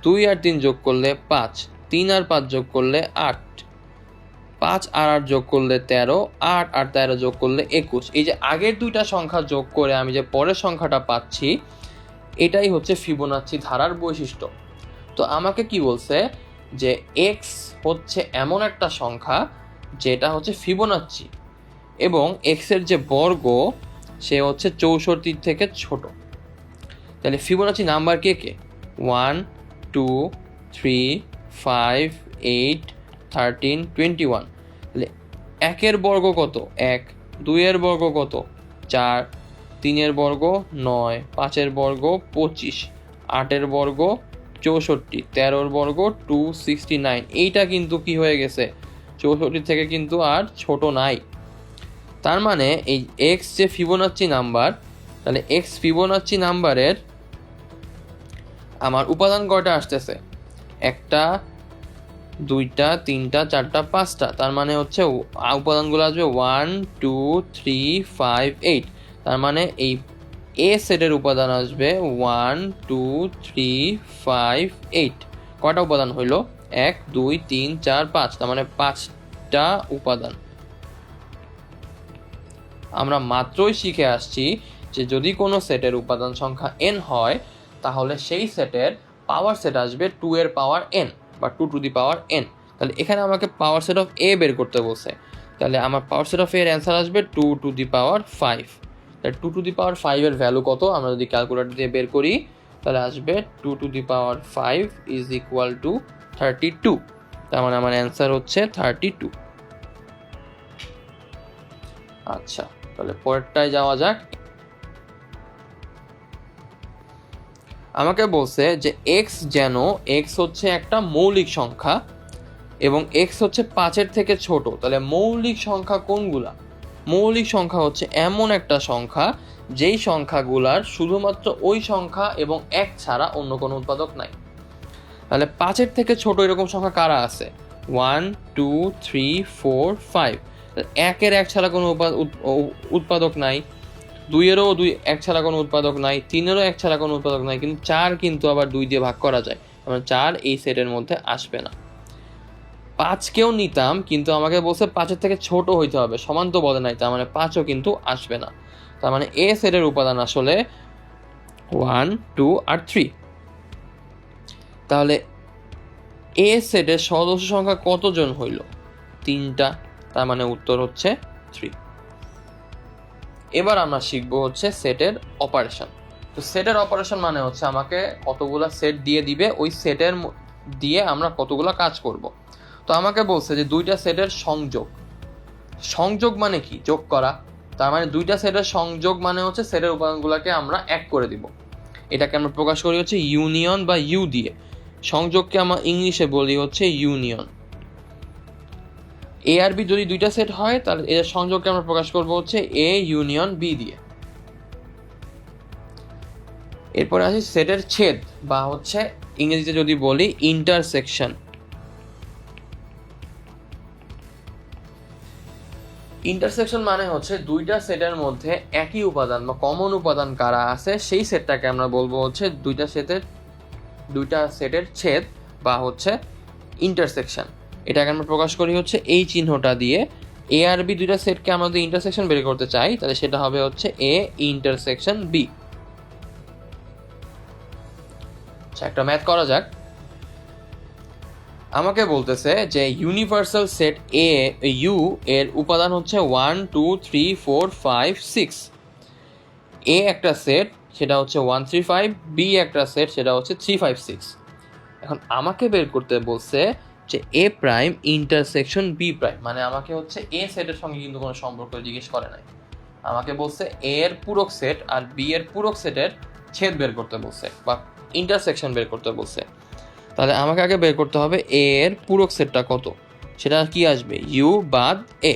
[SPEAKER 1] 2 আর 3 যোগ করলে 5। 3 আর 5 যোগ করলে 8। 5 আর 8 যোগ করলে 13। 8 আর 13 যোগ করলে 21। এই যে আগের দুইটা সংখ্যা যোগ করে আমি যে পরের সংখ্যাটা পাচ্ছি, এটাই হচ্ছে ফিবোনাচ্চি ধারার বৈশিষ্ট্য। তো আমাকে কি বলছে যে এক্স হচ্ছে এমন একটা সংখ্যা যেটা হচ্ছে ফিবোনাচ্চি, এবং এক্স এর যে বর্গ সে হচ্ছে 64 থেকে ছোট। তাহলে ফিবোনাচ্চি নাম্বার কে কে, 1 2 3 5 8 13 21। তাহলে 1 এর বর্গ কত, 1। 2 এর বর্গ কত, 4। 3 এর বর্গ 9। 5 এর বর্গ 25। 8 এর বর্গ 64। 13 এর বর্গ 269। এইটা কিন্তু কি হয়ে গেছে, 64 থেকে কিন্তু আর ছোট নাই। তার মানে এই এক্স যে ফিবোনাচ্চি নাম্বার, তাহলে এক্স ফিবোনাচ্চি নাম্বারের আমার উপাদান কয়টা আসতেছে, 1টা 2টা 3টা 4টা 5টা। তার মানে হচ্ছে উপাদানগুলো আসবে 1 2 3 5 8। তার মানে এই এ সেটের উপাদান আসবে 1 2 3 5 8। কয়টা উপাদান হইল, 1 2 3 4 5। তার মানে 5টা উপাদান। আমরা মাত্রই শিখে আসছি যে যদি কোনো সেটের উপাদান সংখ্যা n হয়, তাহলে সেই সেটের পাওয়ার সেট আসবে 2 এর পাওয়ার n বা 2n। তাহলে এখানে আমাকে পাওয়ার সেট অফ a বের করতে বলছে। তাহলে আমার পাওয়ার সেট অফ এর অ্যান্সার আসবে 2⁵। তাহলে 2⁵ এর ভ্যালু কত, আমরা যদি ক্যালকুলেটর দিয়ে বের করি তাহলে আসবে 2⁵ ইজ ইকুয়াল টু 32। তার মানে আমার অ্যান্সার হচ্ছে 32। আচ্ছা, তাহলে পরেরটায় যাওয়া যাক। আমাকে বলছে যে এক্স যেন এক্স হচ্ছে একটা মৌলিক সংখ্যা এবং এক্স হচ্ছে 5-এর থেকে ছোট। তাহলে মৌলিক সংখ্যা কোনগুলা, মৌলিক সংখ্যা হচ্ছে এমন একটা সংখ্যা যেই সংখ্যাগুলার শুধুমাত্র ওই সংখ্যা এবং 1 ছাড়া অন্য কোনো উৎপাদক নাই। তাহলে 5-এর থেকে ছোট এরকম সংখ্যা কারা আছে, 1 2 3 4 5। 1-এর 1 ছাড়া কোনো উৎপাদক নাই, 2-এরও 1 ছাড়া কোনো উৎপাদক নাই, 3-এরও 1 ছাড়া কোনো উৎপাদক নাই, কিন্তু 4 কিন্তু আবার 2 দিয়ে ভাগ করা যায়, মানে 4 এই সেটের মধ্যে আসবে না। 5কেও নিতাম, কিন্তু আমাকে বলছে 5-এর থেকে ছোট হইতে হবে, সমান তো বলে নাই, তার মানে 5ও কিন্তু আসবে না। তার মানে এ সেটের উপাদান আসলে 1 2 আর 3। তাহলে এ সেটের সদস্য সংখ্যা কতজন হইল, 3টা। তার মানে উত্তর হচ্ছে 3। এবার আমরা শিখব হচ্ছে সেটের অপারেশন। তো সেটের অপারেশন মানে হচ্ছে আমাকে কতগুলা সেট দিয়ে দিবে, ওই সেটের দিয়ে আমরা কতগুলা কাজ করব। তো আমাকে বলছে যে দুইটা সেটের সংযোগ। সংযোগ মানে কি? যোগ করা। তার মানে দুইটা সেটের সংযোগ মানে হচ্ছে সেটের উপাদানগুলোকে আমরা এক করে দিব। এটাকে আমরা প্রকাশ করি হচ্ছে ইউনিয়ন বা ইউ দিয়ে। সংযোগকে আমরা ইংলিশে বলি হচ্ছে ইউনিয়ন। এ আর বি যদি দুইটা সেট হয় তাহলে এর সংযোগকে আমরা প্রকাশ করব হচ্ছে এ ইউনিয়ন বি দিয়ে। এরপরে আসি সেটের ছেদ বা হচ্ছে ইংরেজিতে যদি বলি ইন্টারসেকশন। ইন্টারসেকশন মানে হচ্ছে দুইটা সেটের মধ্যে একই উপাদান বা কমন উপাদান কারা আছে সেই সেটটাকে আমরা বলবো হচ্ছে দুইটা সেটের ছেদ বা হচ্ছে ইন্টারসেকশন। এটাকে আমরা প্রকাশ করি হচ্ছে এই চিহ্নটা দিয়ে। এ আর বি দুইটা সেটকে আমরা যদি ইন্টারসেকশন বের করতে চাই তাহলে সেটা হবে হচ্ছে এ ইন্টারসেকশন বি। একটা ম্যাথ করা যাক। আমাকে বলতেছে যে ইউনিভার্সাল সেট এ ইউ এর উপাদান হচ্ছে 1 2 3 4 5 6। এ একটা সেট সেটা হচ্ছে 1 3 5, বি একটা সেট সেটা হচ্ছে 3 5 6। এখন আমাকে বের করতে বলছে যে এ প্রাইম ইন্টারসেকশন বি প্রাইম, মানে আমাকে হচ্ছে এ সেটের সঙ্গে কিন্তু কোনো সম্পর্ক জিজ্ঞেস করে নাই। আমাকে বলছে এ এর পূরক সেট আর বি এর পূরক সেটের ছেদ বের করতে বলছে বা ইন্টারসেকশন বের করতে বলছে। তাহলে আমাকে আগে বের করতে হবে এ এর পূরক সেটটা কত, সেটা কি আসবে ইউ বাদ এ।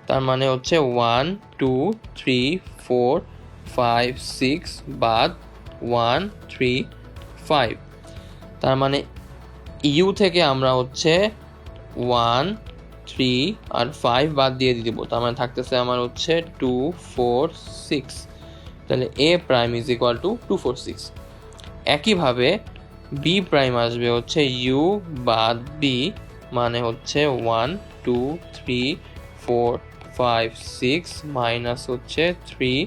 [SPEAKER 1] তার মানে হচ্ছে 1 2 3 4 5 6 বাদ 1 3 5। তার মানে ইউ থেকে আমরা হচ্ছে 1 3 আর 5 বাদ দিয়ে দিব। তার মানে থাকতেছে আমার হচ্ছে 2 4 6। তাহলে এ প্রাইম ইজ ইকুয়াল টু 2 4 6। একইভাবে বি প্রাইম আসবে হচ্ছে ইউ বাদ বি, মানে হচ্ছে 1 2 3 4 5 6 মাইনাস হচ্ছে 3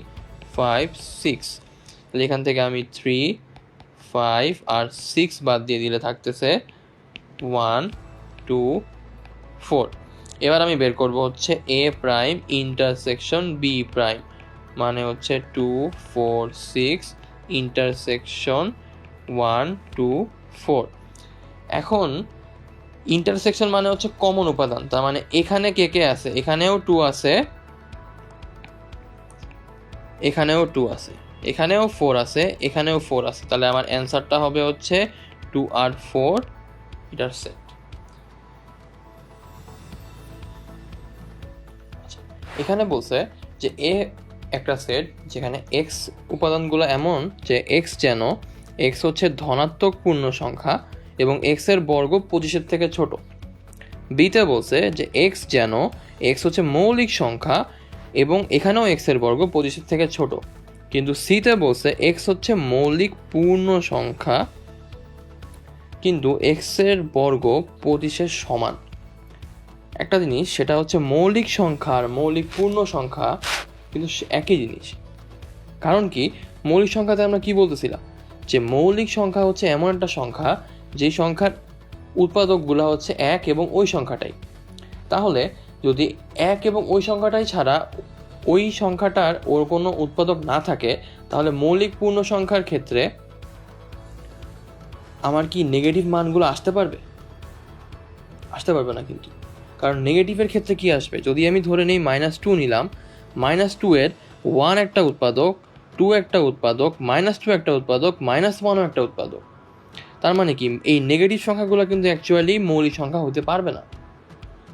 [SPEAKER 1] 5 6। তাহলে এখান থেকে আমি 3 5 আর 6 বাদ দিয়ে দিলে থাকতেছে 1 2 4। এবার আমি বের করব হচ্ছে এ প্রাইম ইন্টারসেকশন বি প্রাইম, মানে হচ্ছে 2 4 6 ইন্টারসেকশন 1 2 4। এখন ইন্টারসেকশন মানে হচ্ছে কমন উপাদান। তার মানে এখানে কে কে আছে, এখানেও 2 আছে, এখানেও 2 আছে, এখানেও 4 আছে, এখানেও 4 আছে। তাহলে আমার অ্যান্সারটা হবে হচ্ছে 2 আর 4 এটার সেট। এখানে বলছে যে এ একটা সেট যেখানে এক্স উপাদানগুলো এমন যে এক্স যেন এক্স হচ্ছে ধনাত্মক পূর্ণ সংখ্যা এবং এক্স এর বর্গ 25-এর থেকে ছোট। বিতে বলছে যে এক্স যেন এক্স হচ্ছে মৌলিক সংখ্যা এবং এখানেও এক্স এর বর্গ 25-এর থেকে ছোট। কিন্তু সিতে বলছে এক্স হচ্ছে মৌলিক পূর্ণ সংখ্যা কিন্তু এক্স এর বর্গ 25-এর সমান। একটা জিনিস সেটা হচ্ছে মৌলিক সংখ্যা আর মৌলিক পূর্ণ সংখ্যা কিন্তু একই জিনিস। কারণ কি, মৌলিক সংখ্যাতে আমরা কি বলতেছিলাম যে মৌলিক সংখ্যা হচ্ছে এমন একটা সংখ্যা যে সংখ্যার উৎপাদকগুলো হচ্ছে এক এবং ওই সংখ্যাটাই। তাহলে যদি এক এবং ওই সংখ্যাটাই ছাড়া ওই সংখ্যাটার ওর কোনো উৎপাদক না থাকে তাহলে মৌলিক পূর্ণ সংখ্যার ক্ষেত্রে আমার কি নেগেটিভ মানগুলো আসতে পারবে? আসতে পারবে না কিন্তু। কারণ নেগেটিভের ক্ষেত্রে কি আসবে, যদি আমি ধরে নেই -2 নিলাম, -2 এর 1 একটা উৎপাদক, 2 একটা উৎপাদক, -2 একটা উৎপাদক, -1ও একটা উৎপাদক। তার মানে কি এই নেগেটিভ সংখ্যাগুলো কিন্তু অ্যাকচুয়ালি মৌলিক সংখ্যা হতে পারবে না।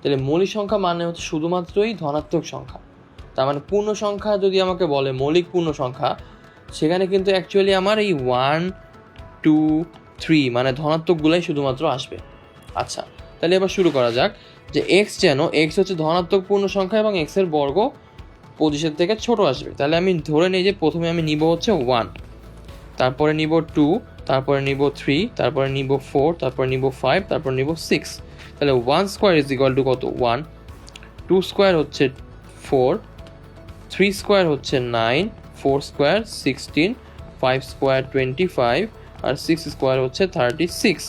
[SPEAKER 1] তাহলে মৌলিক সংখ্যা মানে হচ্ছে শুধুমাত্রই ধনাত্মক সংখ্যা। তার মানে পূর্ণ সংখ্যা যদি আমাকে বলে মৌলিক পূর্ণ সংখ্যা, সেখানে কিন্তু অ্যাকচুয়ালি আমার এই 1 2 3 মানে ধনাত্মকগুলাই শুধুমাত্র আসবে। আচ্ছা, তাহলে এবার শুরু করা যাক যে এক্স যেন এক্স হচ্ছে ধনাত্মক পূর্ণ সংখ্যা এবং এক্স এর বর্গ 25-এর থেকে ছোট আসবে। তাহলে আমি ধরে নিই যে প্রথমে আমি নিব হচ্ছে 1, তারপরে নিব 2, তারপরে নিব 3, তারপরে নিব 4, তারপরে নিব 5, তারপর নিব 6। তাহলে 1 স্কোয়ার ইজ ইকুয়াল টু কত? 1, 2 স্কোয়ার হচ্ছে 4, 3 স্কোয়ার হচ্ছে 9, 4 স্কোয়ার 16, 5 স্কোয়ার 25 আর 6 স্কোয়ার হচ্ছে 36।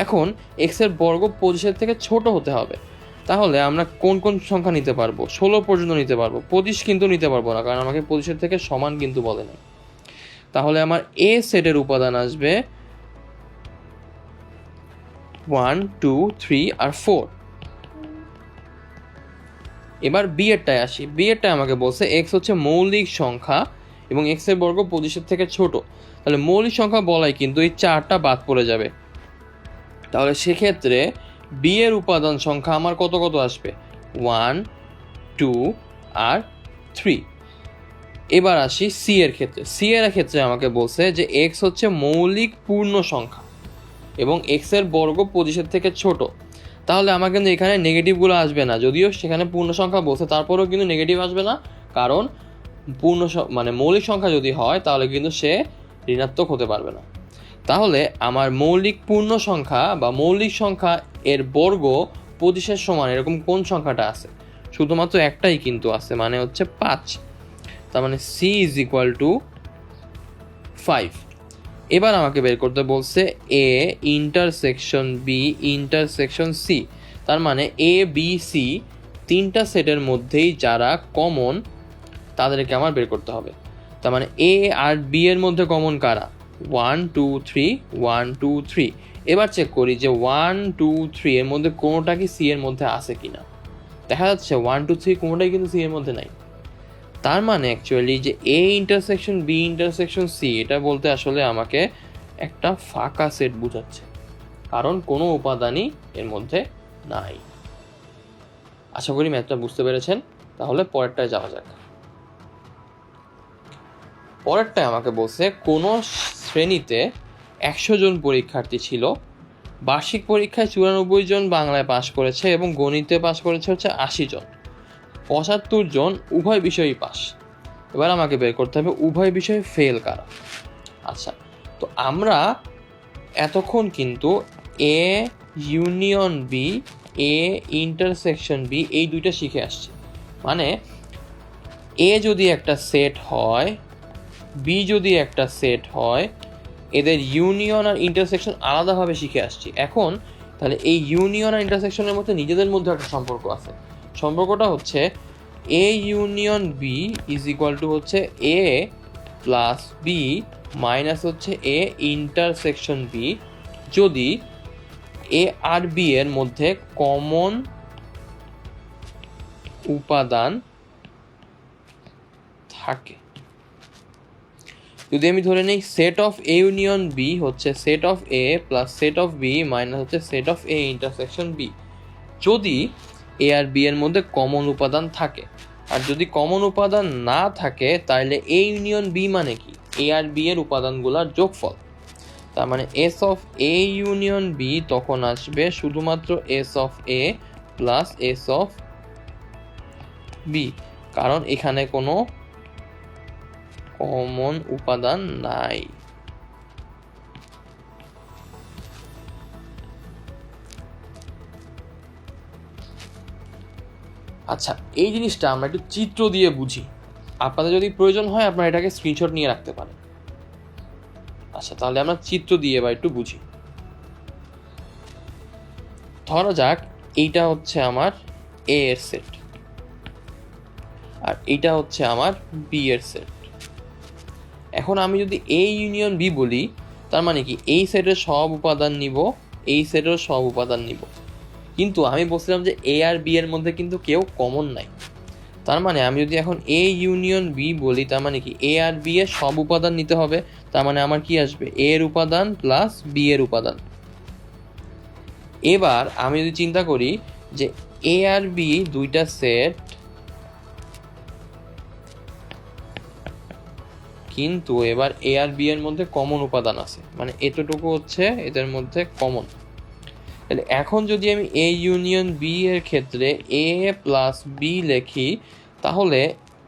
[SPEAKER 1] এখন এক্স এর বর্গ 25-এর থেকে ছোট হতে হবে। তাহলে আমরা কোন কোন সংখ্যা নিতে পারবো? 16 পর্যন্ত নিতে পারবো, 25 কিন্তু নিতে পারবো না, কারণ আমাকে 25-এর থেকে সমান কিন্তু বলে নাই। তাহলে আমার এ সেটের উপাদান আসবে 1 2 3 আর 4। এবার বি এরটায় আসি। বি এরটায় আমাকে বলছে এক্স হচ্ছে মৌলিক সংখ্যা এবং এক্স এর বর্গ 25 থেকে ছোট। তাহলে মৌলিক সংখ্যা বলাই কিন্তু এই 4টা বাদ পড়ে যাবে। তাহলে সেক্ষেত্রে বি এর উপাদান সংখ্যা আমার কত কত আসবে? 1 2 আর 3। এবার আসি সি এর ক্ষেত্রে। সি এর ক্ষেত্রে আমাকে বলছে যে এক্স হচ্ছে মৌলিক পূর্ণ সংখ্যা এবং এক্স এর বর্গ 25 থেকে ছোট। তাহলে আমার কিন্তু এখানে নেগেটিভগুলো আসবে না, যদিও সেখানে পূর্ণ সংখ্যা বলছে তারপরেও কিন্তু নেগেটিভ আসবে না, কারণ মানে মৌলিক সংখ্যা যদি হয় তাহলে কিন্তু সে ঋণাত্মক হতে পারবে না। তাহলে আমার মৌলিক পূর্ণ সংখ্যা বা মৌলিক সংখ্যা এর বর্গ 25 সমান এরকম কোন সংখ্যাটা আছে? শুধুমাত্র একটাই কিন্তু আছে, মানে হচ্ছে 5। তার মানে সি ইজ ইকুয়াল টু 5। এবার আমাকে বের করতে বলছে A intersection B intersection C. তার মানে এ বি সি তিনটা সেটের মধ্যেই যারা কমন তাদেরকে আমার বের করতে হবে। তার মানে এ আর বি এর মধ্যে কমন কারা? 1 2 3 1 2 3। এবার চেক করি যে 1 2 3 এর মধ্যে কোনোটা কি সি এর মধ্যে আছে কিনা। দেখা যাচ্ছে 1 2 3 কোনোটাই কিন্তু সি এর মধ্যে নাই। তার মানে অ্যাকচুয়ালি যে A intersection B intersection C এটা বলতে আসলে আমাকে একটা ফাঁকা সেট বোঝাচ্ছে, কারণ কোনো উপাদানই এর মধ্যে নাই। আশা করি ম্যাথটা বুঝতে পেরেছেন। তাহলে পরেরটায় যাওয়া যাক। পরেরটায় আমাকে বলছে কোনো শ্রেণীতে 100 জন পরীক্ষার্থী ছিল, বার্ষিক পরীক্ষায় 94 জন বাংলায় পাশ করেছে এবং গণিতে পাশ করেছে হচ্ছে 80 জন, 75 জন উভয় বিষয়ই পাস। এবার আমাকে বের করতে হবে উভয় বিষয়ে ফেল কারা। আচ্ছা, তো আমরা এতক্ষণ কিন্তু A union B A intersection B এই দুইটা শিখে আসছি। মানে এ যদি একটা সেট হয়, বি যদি একটা সেট হয়, এদের ইউনিয়ন আর ইন্টারসেকশন আলাদাভাবে শিখে আসছি। এখন তাহলে এই ইউনিয়ন আর ইন্টারসেকশনের মধ্যে নিজেদের মধ্যে একটা সম্পর্ক আছে। সম্পর্কটা হচ্ছে A union B is equal to হচ্ছে এ প্লাস বি মাইনাস হচ্ছে এ ইন্টারসেকশন বি, যদি এ আর বি এর মধ্যে কমন উপাদান থাকে। যদি আমি ধরে নিই set of A union B হচ্ছে set of A plus set of B minus হচ্ছে set of A intersection B, যদি এ আর বি এর মধ্যে কমন উপাদান থাকে। আর যদি কমন উপাদান না থাকে তাহলে এ ইউনিয়ন বি মানে কি? এ আর বি এর উপাদানগুলোর যোগফল। তার মানে S of A union B তখন আসবে শুধুমাত্র S of A plus S of B, কারণ এখানে কোনো কমন উপাদান নাই। আচ্ছা, এই জিনিসটা আমরা একটু চিত্র দিয়ে বুঝি। আপনাদের যদি প্রয়োজন হয় আপনারা এটাকে স্ক্রিনশট নিয়ে রাখতে পারেন। আচ্ছা, তাহলে আমরা চিত্র দিয়ে এবার একটু বুঝি। ধরা যাক এইটা হচ্ছে আমার এ এর সেট আর এইটা হচ্ছে আমার বি এর সেট। এখন আমি যদি এ ইউনিয়ন বি বলি, তার মানে কি এই সেটের সব উপাদান নিব, এই সেটের সব উপাদান নিব। কিন্তু আমি বলছিলাম যে এ আর বি এর মধ্যে কিন্তু কেউ কমন নাই। তার মানে আমি যদি এখন এ ইউনিয়ন বি বলি, তার মানে কি এ আর বি এর সব উপাদান নিতে হবে। তার মানে আমার কি আসবে? এ এর উপাদান প্লাস বি এর উপাদান। এবার আমি যদি চিন্তা করি যে এ আর বি দুইটা সেট, কিন্তু এবার এ আর বি এর মধ্যে কমন উপাদান আছে, মানে এতটুকু হচ্ছে এদের মধ্যে কমন। তাহলে এখন যদি আমি এ ইউনিয়ন বি এর ক্ষেত্রে এ প্লাস বি লিখি, তাহলে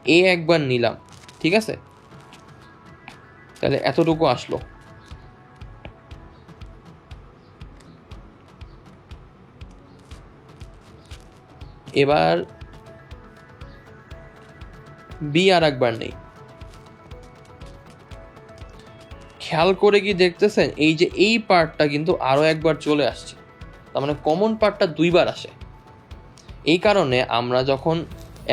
[SPEAKER 1] এ একবার নিলাম, ঠিক আছে? তাহলে এতটুকু আসলো। এবার বি আর একবার নেই। খেয়াল করে কি দেখতেছেন এই যে এই পার্টটা কিন্তু আরো একবার চলে আসছে, তার মানে কমন পার্টটা দুইবার আসে। এই কারণে আমরা যখন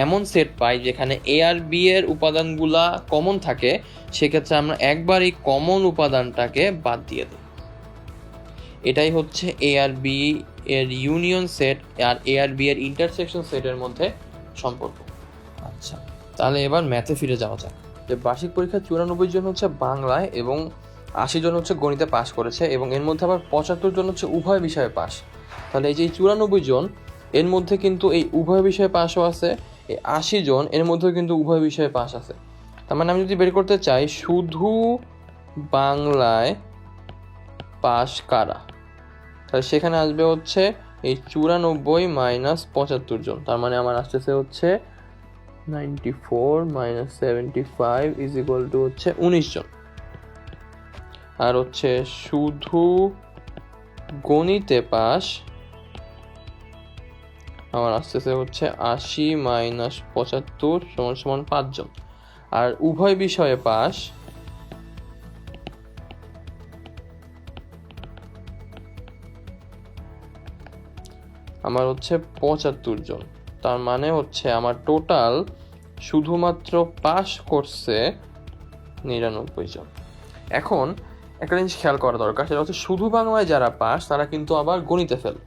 [SPEAKER 1] এমন সেট পাই যেখানে এ আর বি এর উপাদানগুলা কমন থাকে, সেক্ষেত্রে আমরা একবার এই কমন উপাদানটাকে বাদ দিয়ে দিই। এটাই হচ্ছে এ আর বি এর ইউনিয়ন সেট আর এ আর বি এর ইন্টারসেকশন সেটের মধ্যে সম্পর্ক। আচ্ছা, তাহলে এবার ম্যাথে ফিরে যাওয়া যাক। যে বার্ষিক পরীক্ষা 94 জন হচ্ছে বাংলায় এবং 80 জন হচ্ছে গণিতে পাশ করেছে, এবং এর মধ্যে আবার 75 জন হচ্ছে উভয় বিষয়ে পাশ। তাহলে এই যে 94 জন, এর মধ্যে কিন্তু এই উভয় বিষয়ে পাশও আছে, এই 80 জন এর মধ্যেও কিন্তু উভয় বিষয়ে পাশ আছে। তার মানে আমি যদি বের করতে চাই শুধু বাংলায় পাশ কারা, তাহলে সেখানে আসবে হচ্ছে এই 94 মাইনাস 75 জন। তার মানে আমার আসতেছে হচ্ছে 94 মাইনাস 75 ইজ ইকুয়াল টু হচ্ছে 19 জন। আর হচ্ছে শুধু গণিতে পাস আমার আসতেছে হচ্ছে 80 মাইনাস 75 সমান সমান 5 জন। আর উভয় বিষয়ে পাস আমার হচ্ছে 75 জন। তার মানে হচ্ছে আমার টোটাল শুধুমাত্র পাস করছে 99 জন। এখন একটা জিনিস খেয়াল করা দরকার, সেটা হচ্ছে শুধু বাংলায় যারা পাস তারা কিন্তু আবার গণিতে ফেল,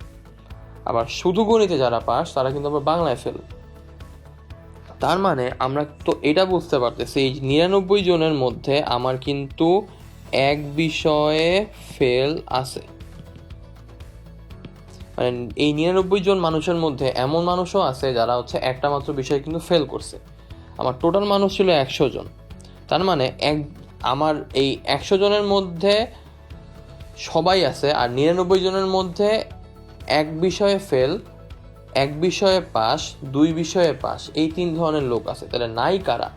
[SPEAKER 1] আবার শুধু গণিতে যারা পাস তারা কিন্তু আবার বাংলায় ফেল। তার মানে আমরা তো এটা বুঝতে পারতেছি এই 99 জনের মধ্যে আমার কিন্তু এক বিষয়ে ফেল আছে। মানে এই 99 জন মানুষের মধ্যে এমন মানুষও আছে যারা হচ্ছে একটা মাত্র বিষয়ে কিন্তু ফেল করছে। আমার টোটাল মানুষ ছিল 100 জন। তার মানে আমার এই 100 জনের মধ্যে সবাই আছে, আর 99 জনের মধ্যে এক বিষয়ে ফেল, এক বিষয়ে পাস, দুই বিষয়ে পাস, এই 3 ধরনের লোক আছে। তাহলে নাই কারা?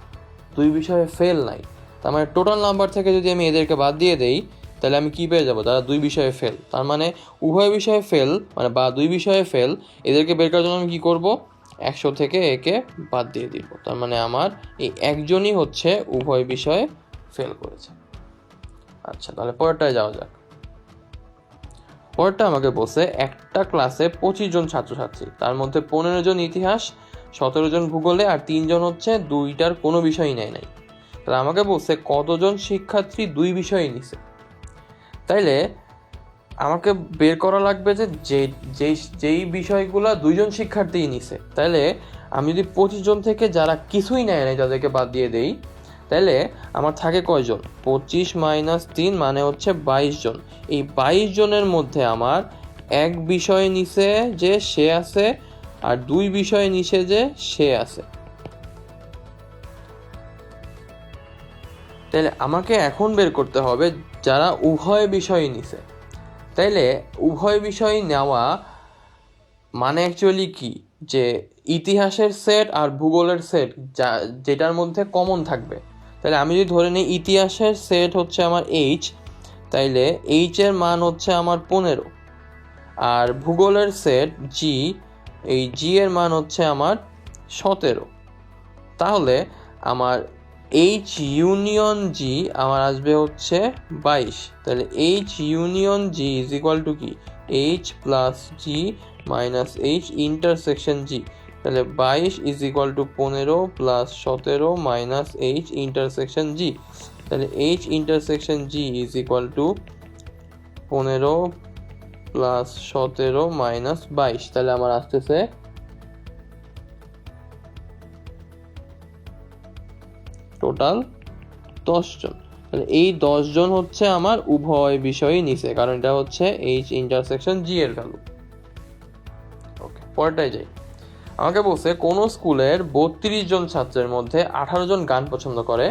[SPEAKER 1] দুই বিষয়ে ফেল নাই। তার মানে টোটাল নাম্বার থেকে যদি আমি এদেরকে বাদ দিয়ে দেই তাহলে আমি কি পেয়ে যাবো? যারা দুই বিষয়ে ফেল। তার মানে উভয় বিষয়ে ফেল মানে বা দুই বিষয়ে ফেল, এদেরকে বের করার জন্য আমি কি করব? 100 থেকে একে বাদ দিয়ে দিব। তার মানে আমার এই একজনই হচ্ছে উভয় বিষয়ে ফেল করেছে। আচ্ছা, তাহলে পরেরটায় যাওয়া যাক। পরেরটা আমাকে বলছে একটা ক্লাসে 25 জন ছাত্রছাত্রী, তার মধ্যে 15 জন ইতিহাস, 17 জন ভূগোলে, আর 3 জন হচ্ছে দুইটার কোনো বিষয়ই নেয় নাই। তাহলে আমাকে বলছে কতজন শিক্ষার্থী দুই বিষয়ই নিছে। তাইলে আমাকে বের করা লাগবে যে যেই বিষয়গুলো দুইজন শিক্ষার্থী নিছে। তাইলে আমি যদি 25 জন থেকে যারা কিছুই নেয় নাই যাদেরকে বাদ দিয়ে দেই, তাহলে আমার থাকে কয়জন? 25 মাইনাস 3 মানে হচ্ছে 22 জন। এই 22 জনের মধ্যে আমার এক বিষয় নিছে যে সে আছে, আর দুই বিষয় নিছে যে সে আছে। তাইলে আমাকে এখন বের করতে হবে যারা উভয় বিষয় নিছে। তাইলে উভয় বিষয় নেওয়া মানে অ্যাকচুয়ালি কি? যে ইতিহাসের সেট আর ভূগোলের সেট যেটার মধ্যে কমন থাকবে। তাহলে আমি যদি ধরে নিই ইতিহাসের সেট হচ্ছে আমার এইচ, তাইলে এইচ এর মান হচ্ছে আমার 15, আর ভূগোলের সেট জি, এই জি এর মান হচ্ছে আমার 17। তাহলে আমার এইচ ইউনিয়ন জি আমার আসবে হচ্ছে 22। তাহলে H union G is equal to কি? H plus G minus H intersection G. তাহলে 22 is equal to 15 plus 17 minus H intersection G. তাহলে এইচ ইন্টারসেকশন জি is equal to 15 plus 17 minus 22। তাহলে আমার আসতেছে টোটাল 10 জন। তাহলে এই 10 জন হচ্ছে আমার উভয় বিষয়ই নিছে, কারণ এটা হচ্ছে এইচ ইন্টারসেকশন জি এর ভ্যালু। ওকে, পরেরটায় যাই। আমাকে বলছে কোন স্কুলের 32 জন ছাত্রের মধ্যে 18 জন গান পছন্দ করে,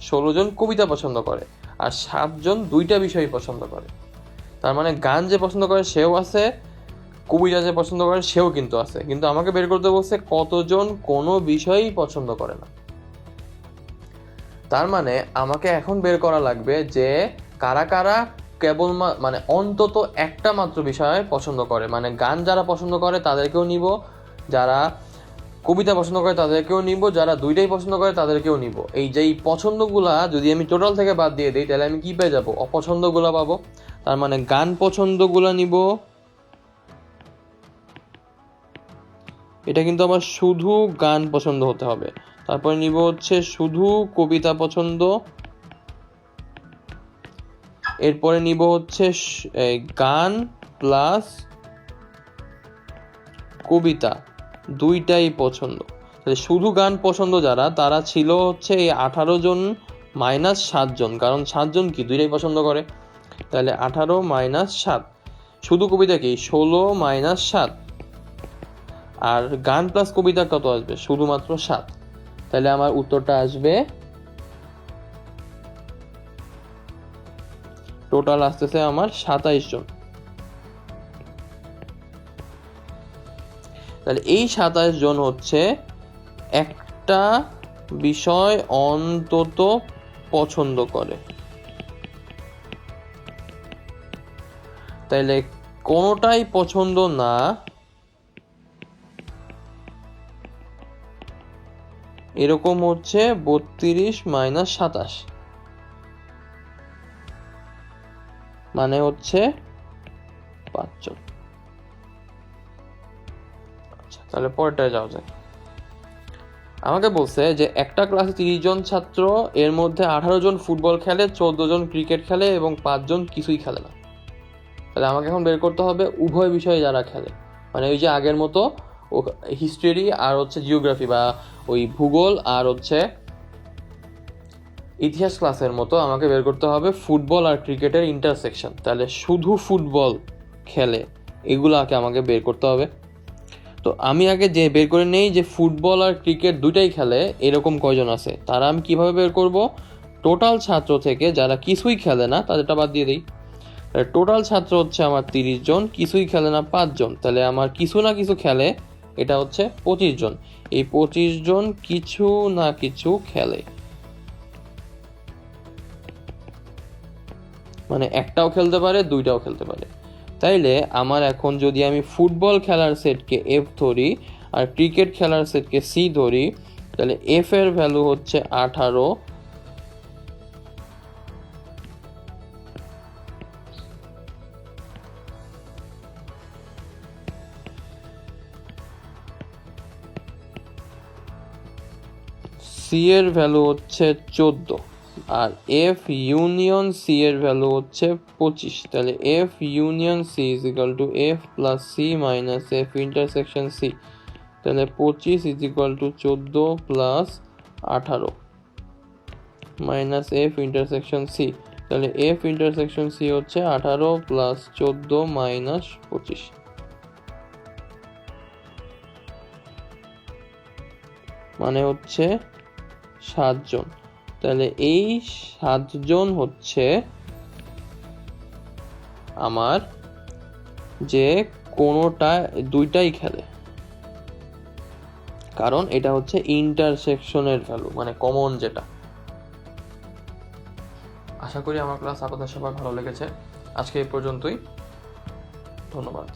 [SPEAKER 1] 16 জন কবিতা পছন্দ করে, আর 7 জন দুইটা বিষয়ই পছন্দ করে। তার মানে গান যে পছন্দ করে সেও আছে, কবিতা যে পছন্দ করে সেও কিন্তু আছে। কিন্তু আমাকে বের করতে বলছে কতজন কোনো বিষয়ই পছন্দ করে না। তার মানে আমাকে এখন বের করা লাগবে যে কারা কারা কেবল মানে অন্তত একটা মাত্র বিষয় পছন্দ করে। মানে গান যারা পছন্দ করে তাদেরকেও নিব, যারা কবিতা পছন্দ করে তাদেরকেও নিব, যারা দুইটাই পছন্দ করে তাদেরকেও নিব। এই যেই পছন্দগুলা যদি আমি টোটাল থেকে বাদ দিয়ে দিই তাহলে আমি কি পেয়ে যাবো? অপছন্দগুলা পাবো। তার মানে গান পছন্দগুলা নিব, এটা কিন্তু আমার শুধু গান পছন্দ হতে হবে। তারপরে নিব হচ্ছে শুধু কবিতা পছন্দ, এরপরে নিব হচ্ছে গান প্লাস কবিতা, দুইটাই পছন্দ। তাহলে শুধু গান পছন্দ যারা, তারা ছিল হচ্ছে এই 18 জন মাইনাস 7 জন, কারণ 7 জন কি দুইটাই পছন্দ করে। তাহলে 18 মাইনাস 7, শুধু কবিতা কি 16 মাইনাস 7, আর গান প্লাস কবিতা কত আসবে? শুধুমাত্র 7। তাহলে আমার উত্তরটা আসবে, টোটাল আসতেছে আমার 27 জন। তাহলে এই 27 জন হচ্ছে একটা বিষয় অন্তত পছন্দ করে। তাইলে কোনোটাই পছন্দ না, এরকম হচ্ছে 32 মাইনাস 27, মানে হচ্ছে 5 জন। আচ্ছা, তাহলে পরেরটায় যাওয়া যায়। আমাকে বলছে যে একটা ক্লাসে 30 জন ছাত্র, এর মধ্যে 18 জন ফুটবল খেলে, 14 জন ক্রিকেট খেলে এবং 5 জন কিছুই খেলে না। তাহলে আমাকে এখন বের করতে হবে উভয় বিষয়ে যারা খেলে, মানে ওই যে আগের মতো হিস্ট্রি আর হচ্ছে জিওগ্রাফি বা ওই ভূগোল আর হচ্ছে ইতিহাস ক্লাসের মতো আমাকে বের করতে হবে ফুটবল আর ক্রিকেটের ইন্টারসেকশন। তাহলে শুধু ফুটবল খেলে এগুলাকে আমাকে বের করতে হবে। তো আমি আগে যে বের করে নেই যে ফুটবল আর ক্রিকেট দুইটাই খেলে এরকম কয়জন আছে, তারা আমি কিভাবে বের করব? টোটাল ছাত্র থেকে যারা কিছুই খেলে না তাদেরটা বাদ দিয়ে দিই। টোটাল ছাত্র হচ্ছে আমার 30 জন, কিছুই খেলে না 5 জন, তাহলে আমার কিছু না কিছু খেলে এটা হচ্ছে 25 জন। এই 25 জন কিছু না কিছু খেলে, মানে একটাও খেলতে পারে, দুইটাও খেলতে পারে। তাইলে আমার এখন যদি আমি ফুটবল খেলার সেটকে এফ ধরি আর ক্রিকেট খেলার সেটকে সি ধরি, তাহলে এফ এর ভ্যালু হচ্ছে 18, সি এর ভ্যালু হচ্ছে 14, আর এফ ইউনিয়ন সি এর ভ্যালু হচ্ছে 25। তাহলে F union C is equal to F plus C minus F intersection C. তাহলে 25 is equal to 14 plus 18 minus F intersection C. তাহলে এফ ইন্টারসেকশন সি হচ্ছে 18 প্লাস 14 মাইনাস 25, মানে হচ্ছে 7 জন। তাহলে এই 7 জন হচ্ছে আমার যে কোনোটা দুইটাই খেলে, কারণ এটা হচ্ছে ইন্টারসেকশনের ভ্যালু, মানে কমন যেটা। আশা করি আমার ক্লাস আপনাদের সবার ভালো লেগেছে। আজকে এই পর্যন্তই, ধন্যবাদ।